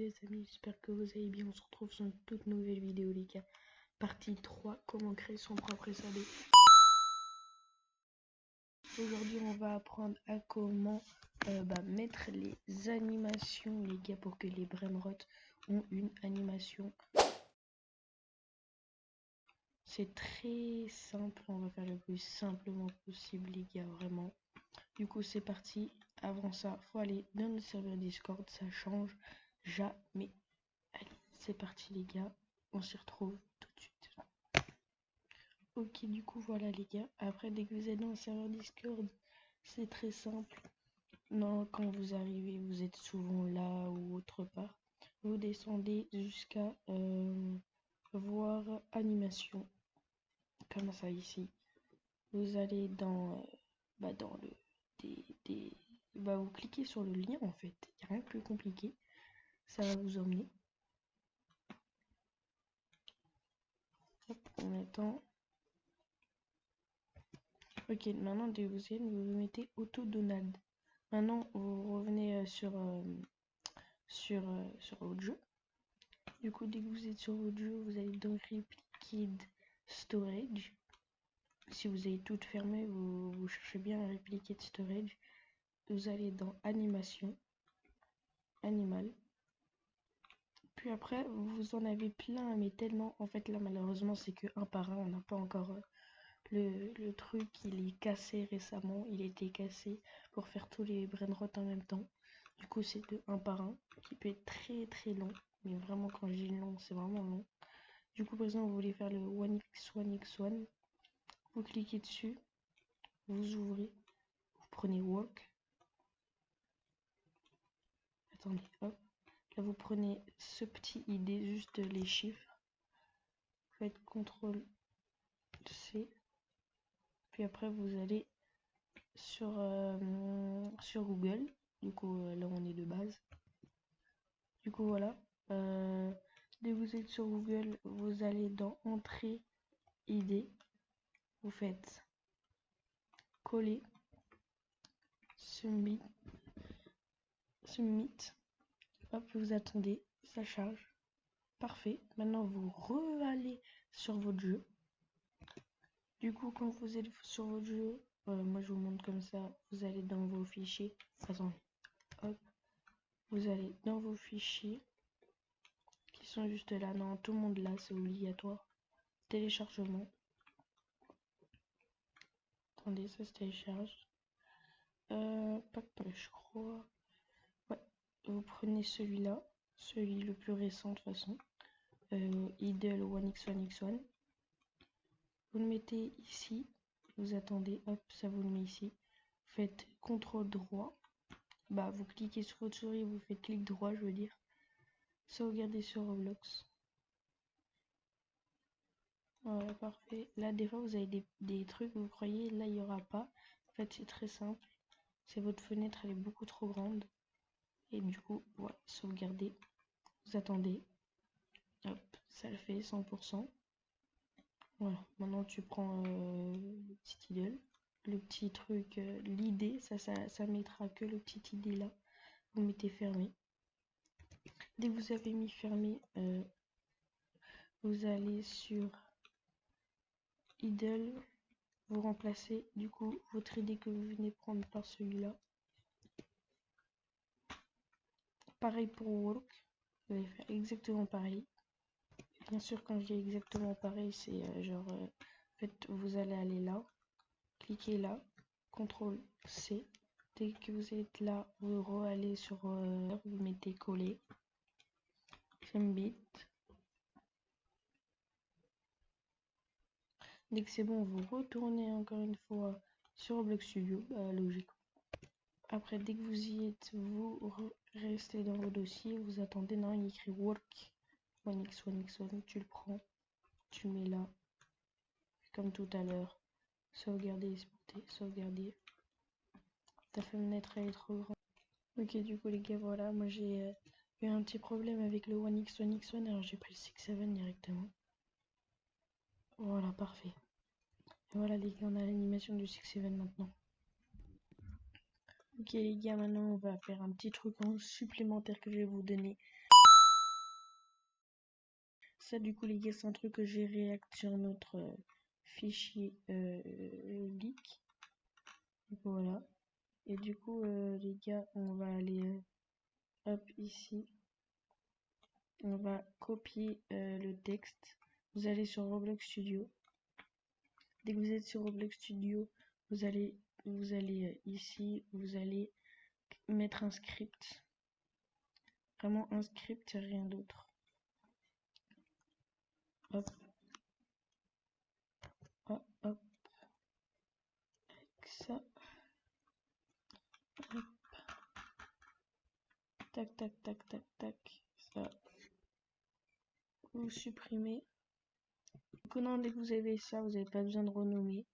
les amis, j'espère que vous allez bien. On se retrouve sur une toute nouvelle vidéo les gars. Partie 3, comment créer son propre SAD. Aujourd'hui on va apprendre à comment mettre les animations les gars, pour que les Brainrot ont une animation. C'est très simple, on va faire le plus simplement possible les gars, vraiment. Du coup c'est parti. Avant ça, faut aller dans le serveur Discord, ça change jamais. Allez, c'est parti les gars, on s'y retrouve tout de suite. Ok, du coup voilà les gars, après dès que vous êtes dans le serveur Discord, c'est très simple. Non, quand vous arrivez, vous êtes souvent là ou autre part. Vous descendez jusqu'à voir animation, comme ça ici. Vous allez dans vous cliquez sur le lien en fait, il n'y a rien de plus compliqué. Ça va vous emmener. Hop, on attend. Ok, maintenant dès que vous êtes, vous mettez Auto Donald. Maintenant vous revenez sur votre jeu. Du coup dès que vous êtes sur votre jeu, vous allez dans Replicated Storage. Si vous avez tout fermé, vous cherchez bien Replicated Storage. Vous allez dans Animation, Animal. Puis après vous en avez plein, mais tellement. En fait là malheureusement c'est que un par un, on n'a pas encore le truc. Il est cassé récemment, il était cassé pour faire tous les brainrot en même temps. Du coup c'est de un par un, qui peut être très très long, mais vraiment quand je dis long c'est vraiment long. Du coup par exemple vous voulez faire le 1x1x1, vous cliquez dessus, vous ouvrez, vous prenez work, attendez hop, là vous prenez ce petit ID, juste les chiffres, vous faites CTRL C, puis après vous allez sur Google. Du coup là on est de base. Du coup voilà, dès que vous êtes sur Google, vous allez dans Entrée ID, vous faites coller, submit, hop, vous attendez, ça charge. Parfait, maintenant vous re-allez sur votre jeu. Du coup quand vous êtes sur votre jeu, moi je vous montre comme ça, vous allez dans vos fichiers, attendez, hop, vous allez dans vos fichiers qui sont juste là, non tout le monde là, c'est obligatoire. Téléchargement, attendez, ça se télécharge, je crois, ouais, vous prenez celui-là, celui le plus récent de toute façon, Idle 1x1x1, vous le mettez ici, vous attendez, hop, ça vous le met ici, faites CTRL droit, vous cliquez sur votre souris, vous faites clic droit, je veux dire, sauvegardez sur Roblox. Voilà, parfait. Là des fois vous avez des trucs, vous croyez, là il n'y aura pas, en fait c'est très simple, c'est votre fenêtre, elle est beaucoup trop grande, et du coup voilà, sauvegardez, vous attendez, hop, ça le fait 100%. Voilà, maintenant tu prends le petit idle, le petit truc, l'idée, ça mettra que le petit idée là, vous mettez fermé. Dès que vous avez mis fermé, vous allez sur idle, vous remplacez du coup votre idée que vous venez prendre par celui-là. Pareil pour work, vous allez faire exactement pareil. Bien sûr quand je dis exactement pareil, c'est en fait vous allez aller là, cliquez là, CTRL C. Dès que vous êtes là, vous re-allez sur vous mettez coller, Fembit. Dès que c'est bon, vous retournez encore une fois sur Roblox Studio, logique. Après, dès que vous y êtes, vous restez dans vos dossiers, vous attendez, non, il écrit work 1x1x1, tu le prends, tu le mets là, comme tout à l'heure, sauvegarder, exporter, sauvegarder. Ta fenêtre elle est trop grande. Ok, du coup les gars, voilà, moi j'ai eu un petit problème avec le 1x1x1, alors j'ai pris le 6-7 directement. Voilà, parfait. Et voilà les gars, on a l'animation du 6-7 maintenant. Ok les gars, maintenant on va faire un petit truc en supplémentaire que je vais vous donner. Ça, du coup, les gars, c'est un truc que j'ai réact sur notre fichier leak. Voilà. Et du coup, les gars, on va aller hop ici. On va copier le texte. Vous allez sur Roblox Studio. Dès que vous êtes sur Roblox Studio, vous allez ici, vous allez mettre un script. Vraiment un script, rien d'autre. Hop. Hop, hop. Avec ça. Hop. Tac, tac, tac, tac, tac. Ça. Vous supprimez. Donc, dès que vous avez ça, vous n'avez pas besoin de renommer.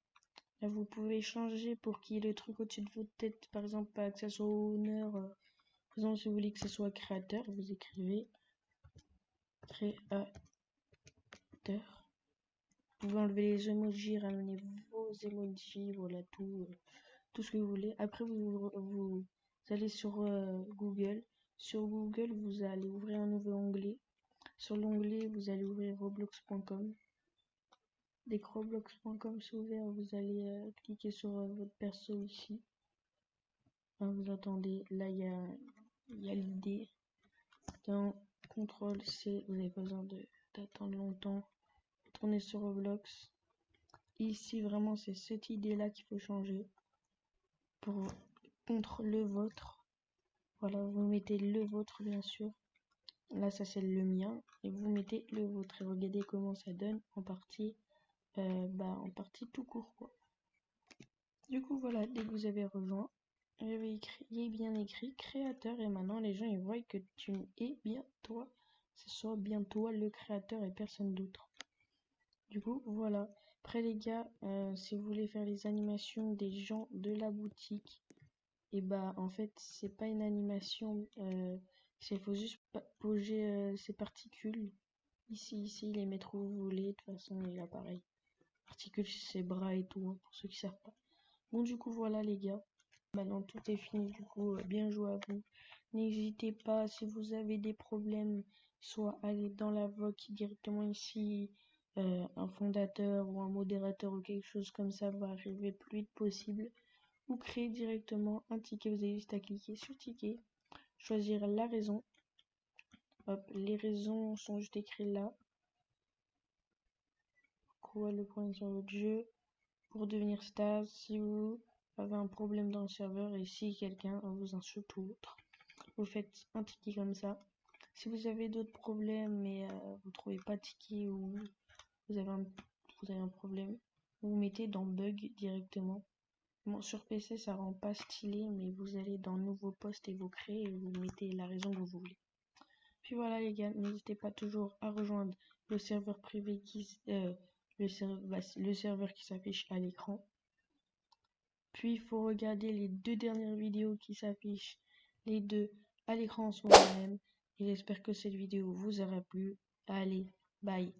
Là, vous pouvez changer pour qu'il y ait le truc au-dessus de votre tête. Par exemple, pas que ça soit honneur. Par exemple, si vous voulez que ce soit créateur, vous écrivez créateur. Vous pouvez enlever les emojis, ramener vos emojis, voilà, tout ce que vous voulez. Après, vous allez sur Google. Sur Google, vous allez ouvrir un nouveau onglet. Sur l'onglet, vous allez ouvrir roblox.com. Dès que roblox.com s'ouvre, vous allez cliquer sur votre perso ici. Vous attendez, là il y a l'idée. Dans CTRL-C, vous n'avez pas besoin d'attendre longtemps. Tournez sur Roblox. Ici, vraiment, c'est cette idée-là qu'il faut changer. Contre le vôtre. Voilà, vous mettez le vôtre, bien sûr. Là, ça c'est le mien. Et vous mettez le vôtre. Et regardez comment ça donne en partie, en partie tout court, quoi. Du coup, voilà, dès que vous avez rejoint, il est bien écrit créateur. Et maintenant, les gens, ils voient que tu es bien toi. Ce soit bien toi le créateur et personne d'autre. Du coup, voilà. Après, les gars, si vous voulez faire les animations des gens de la boutique, et en fait, c'est pas une animation. Il faut juste poser ces particules. Ici, les mettre où vous voulez. De toute façon, il a pareil. Particules, ses bras et tout, hein, pour ceux qui savent pas. Bon, du coup, voilà, les gars. Maintenant, tout est fini. Du coup, bien joué à vous. N'hésitez pas, si vous avez des problèmes, soit aller dans la VOC directement ici. Un fondateur ou un modérateur ou quelque chose comme ça va arriver le plus vite possible. Ou créer directement un ticket. Vous avez juste à cliquer sur ticket. Choisir la raison. Hop, les raisons sont juste écrites là. Quoi le point sur votre jeu. Pour devenir star, si vous avez un problème dans le serveur et si quelqu'un vous insulte ou autre. Vous faites un ticket comme ça. Si vous avez d'autres problèmes mais vous trouvez pas de ticket ou vous avez un problème, vous mettez dans bug directement. Bon, sur PC ça rend pas stylé, mais vous allez dans nouveau poste et vous créez et vous mettez la raison que vous voulez. Puis voilà les gars, n'hésitez pas toujours à rejoindre le serveur privé le serveur qui s'affiche à l'écran. Puis il faut regarder les 2 dernières vidéos qui s'affichent, les 2 à l'écran en ce moment même. Et j'espère que cette vidéo vous aura plu. Allez, bye.